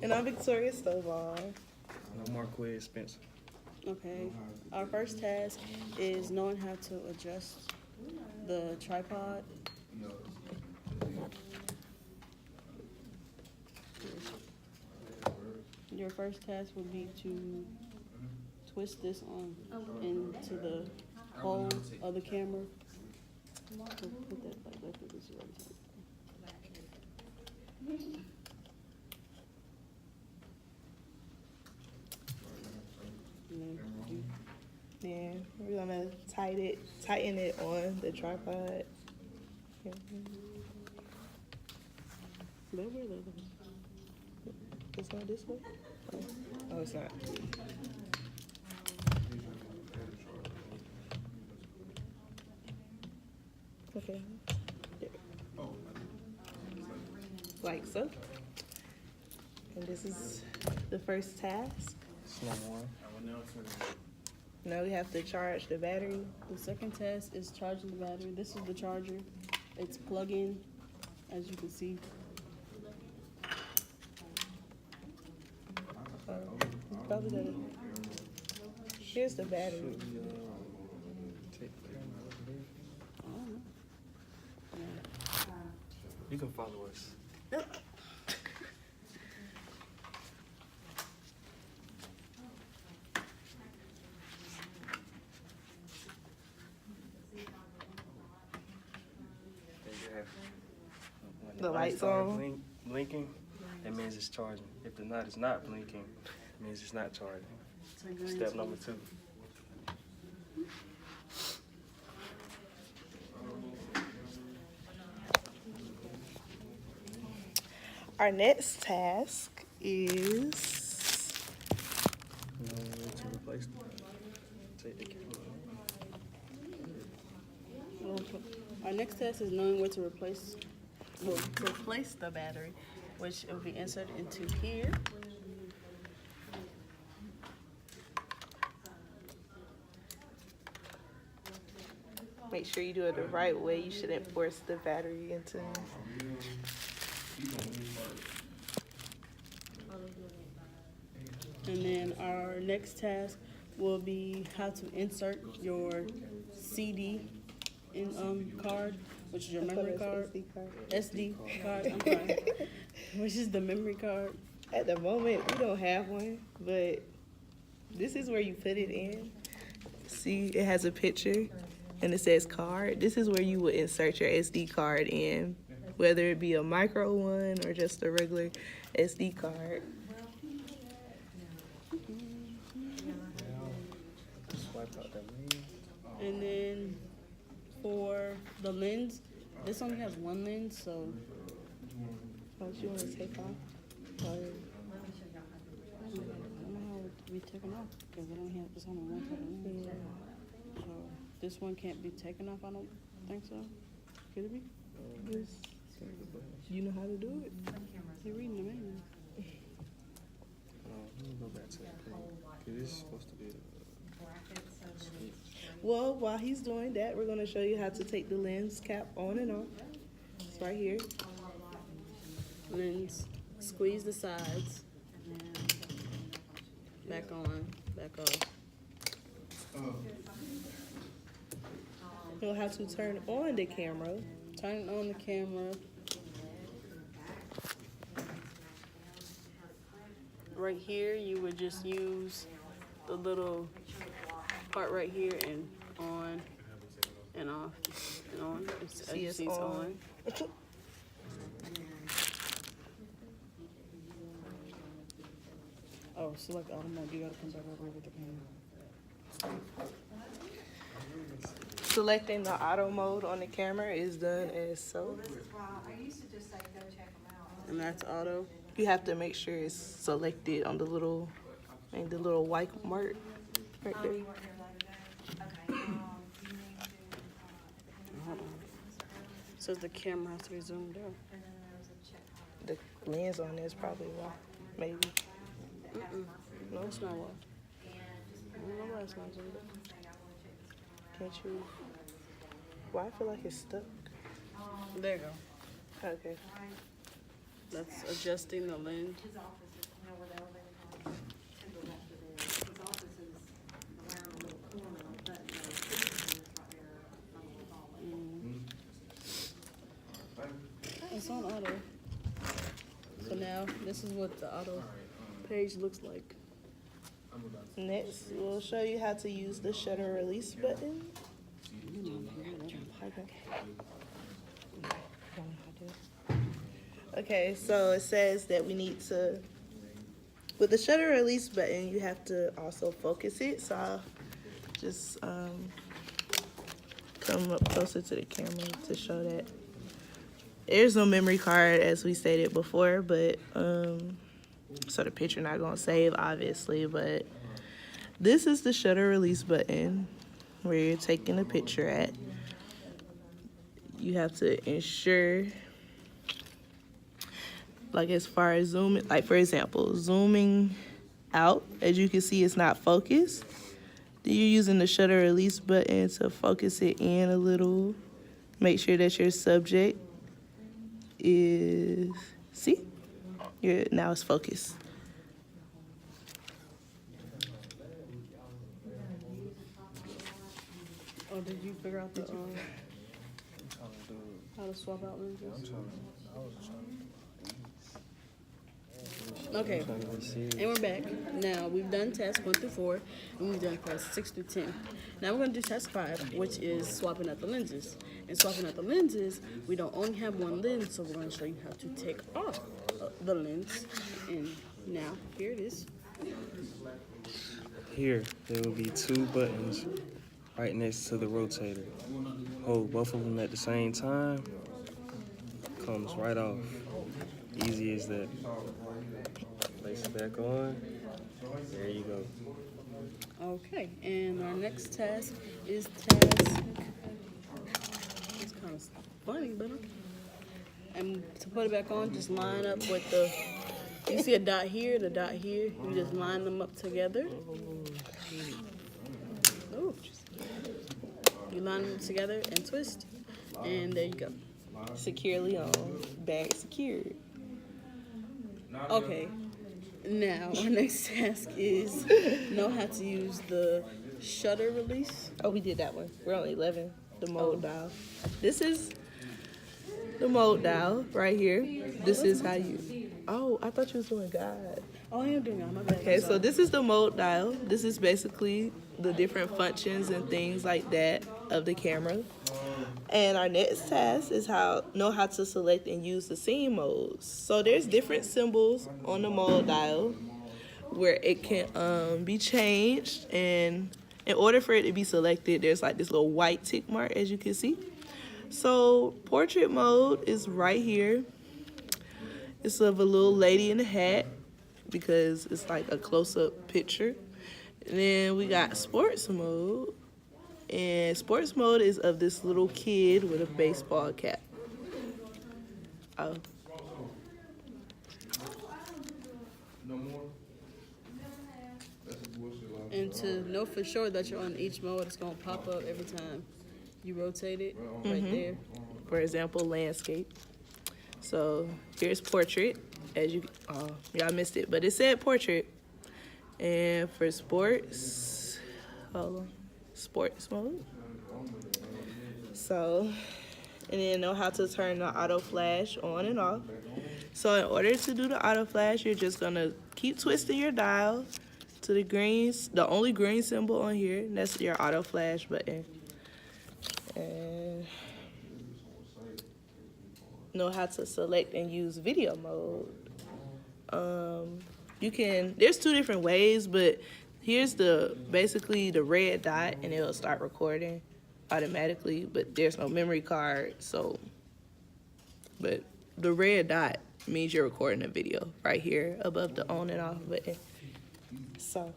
And I'm Victoria Stovall. No more quiz, Spencer. Okay. Our first task is knowing how to adjust the tripod. Your first task would be to twist this on into the hole of the camera. So put that like that for this right time. And then Yeah, we're gonna tighten it on the tripod. but where the other one? It's not this way? Oh, it's not. Okay. There. Like so. And this is the first task. Slow one. Now we have to charge the battery. The second test is charging the battery. This is the charger. It's plug-in, as you can see. Probably gotta. Here's the battery. Take the camera over here. I don't know. Yeah. You can follow us. There you have. When The lights start on. Blinking, that means it's charging. If the light is not blinking, it means it's not charging. Step number 2. Our next task is To replace the take the camera. Our next test is knowing where to replace the battery, which will be inserted into here. make sure you do it the right way. You shouldn't force the battery into. And then our next task will be how to insert your CD in card, which is your memory card. SD card. SD card, I'm sorry. Which is the memory card. At the moment, we don't have one, but this is where you put it in. See, it has a picture, and it says card. This is where you would insert your SD card in, whether it be a micro one or just a regular SD card. Swipe out that lens. And then for the lens, this only has one lens, so What you want to take off? Or I don't know how it would be taken off because it only has it's only one type of lens. So this one can't be taken off. I don't think so. Could it be? you know how to do it? You're reading the manual. Let me go back to that page. 'Cause this is supposed to be Well, while he's doing that, we're going to show you how to take the lens cap on and off. It's right here. Lens, squeeze the sides, back on, back off. You'll have to turn on the camera. Turn on the camera. Right here, you would just use the little part right here and on and off and on. See, it's it's on. Oh, select auto mode. You gotta come back over with the camera. Selecting the auto mode on the camera is done as so. I used to just say go check them out. And that's auto. You have to make sure it's selected on the little white mark right Oh, there. you weren't here the other day? Okay, you need to, Hold on. Says the camera has to be zoomed out. and then there was a check. The lens on there is probably why. Maybe. No, it's not what. I don't know why it's not zoomed out. Can't you? Why I feel like it's stuck. There you go. Okay. That's adjusting the lens. His office is This is what the auto page looks like. Next, we'll show you how to use the shutter release button. Okay, so it says that we need to, with the shutter release button, you have to also focus it. So I'll just come up closer to the camera to show that. There's no memory card as we stated before, but so the picture not gonna save obviously, but this is the shutter release button where you're taking a picture at. You have to ensure, like as far as zooming, like for example, zooming out, as you can see it's not focused. Then you're using the shutter release button to focus it in a little. Make sure that your subject is, see? Now it's focused. Oh, did you figure out the how to swap out lenses? Okay, and we're back. Now we've done tests 1 through 4, and we've done tests 6 through 10. Now we're gonna do test 5, which is swapping out the lenses. And swapping out the lenses, we don't only have one lens, so we're gonna show you how to take off the lens. And now here it is. Here, there will be 2 buttons right next to the rotator. Hold both of them at the same time. Comes right off. Easy as that. Place it back on. There you go. Okay, and our next task is task. It's kind of funny, but okay. And to put it back on, just line up with the. You see a dot here, the dot here. You just line them up together. Oh. You line them together and twist, and there you go. Securely on, bag secured. Okay. Now our next task is know how to use the shutter release. Oh, we did that one. We're on 11, the mode dial. This is the mode dial right here. This is how you, oh, I thought you was doing God. Oh, I am doing that. My bad. Okay, so this is the mode dial. This is basically the different functions and things like that of the camera. And our next task is know how to select and use the scene modes. So there's different symbols on the mode dial where it can be changed, and in order for it to be selected, there's like this little white tick mark, as you can see. So portrait mode is right here. It's of a little lady in a hat because it's like a close-up picture. And then we got sports mode. And sports mode is of this little kid with a baseball cap. Oh. And to know for sure that you're on each mode, it's gonna pop up every time you rotate it right there. For example, landscape. So here's portrait. As you, y'all missed it, but it said portrait. And for sports, hold on. Sports mode. So, and then know how to turn the auto flash on and off. So in order to do the auto flash, you're just gonna keep twisting your dial to the greens, the only green symbol on here, and that's your auto flash button. And know how to select and use video mode. There's 2 different ways, but here's basically the red dot, and it'll start recording automatically, but there's no memory card, so, but the red dot means you're recording a video right here above the on and off button. So,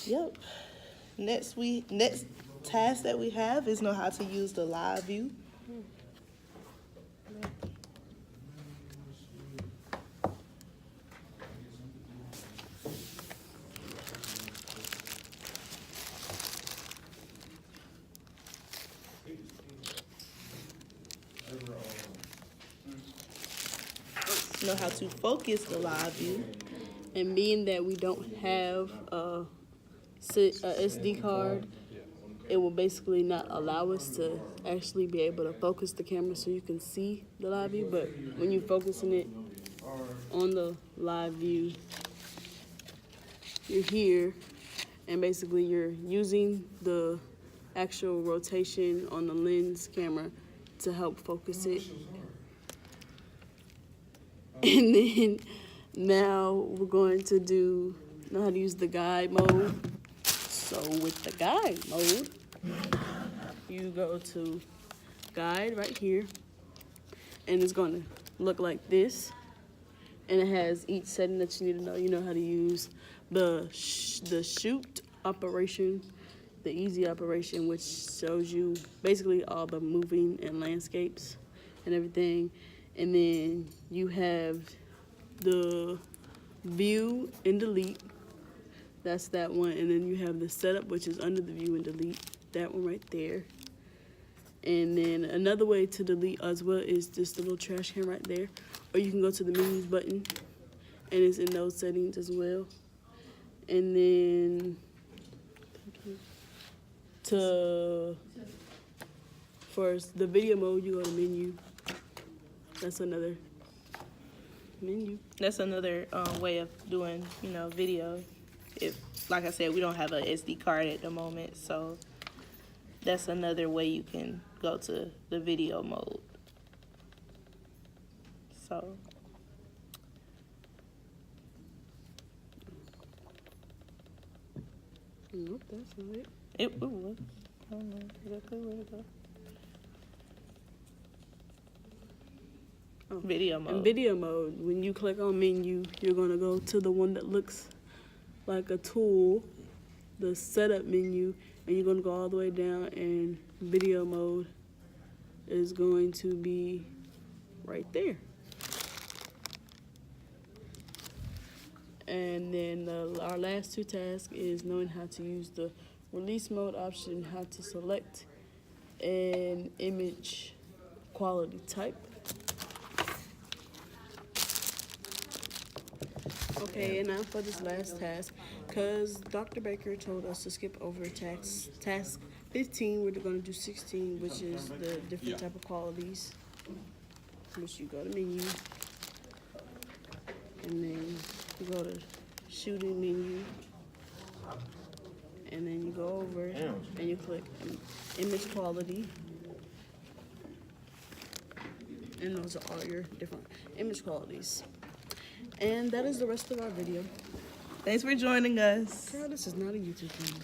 yep. Next task that we have is know how to use the live view. Know how to focus the live view. And being that we don't have a SD card, it will basically not allow us to actually be able to focus the camera so you can see the live view. But when you're focusing it on the live view, you're here, and basically you're using the actual rotation on the lens camera to help focus it. And then now we're going to know how to use the guide mode. So with the guide mode, you go to guide right here, and it's going to look like this. And it has each setting that you need to know. You know how to use the shoot operation, the easy operation, which shows you basically all the moving and landscapes and everything. And then you have the view and delete. That's that one. And then you have the setup, which is under the view and delete. That one right there. And then another way to delete as well is just the little trash can right there. Or you can go to the menus button, and it's in those settings as well. And then for the video mode, you go to menu. That's another menu. That's another way of doing, video. If, like I said, we don't have a SD card at the moment, so that's another way you can go to the video mode. So, Nope, that's not it. it was. I don't know exactly where to go. Oh. Video In mode. video mode, when you click on menu, you're gonna go to the one that looks like a tool, the setup menu, and you're gonna go all the way down, and video mode is going to be right there. And then our last two tasks is knowing how to use the release mode option, how to select an image quality type. Okay, and now for this last task, because Dr. Baker told us to skip over task 15, we're going to do 16, which is the different type of qualities, which you go to menu, and then you go to shooting menu, and then you go over and you click image quality, and those are all your different image qualities. And that is the rest of our video. Thanks for joining us. Girl, this is not a YouTube channel.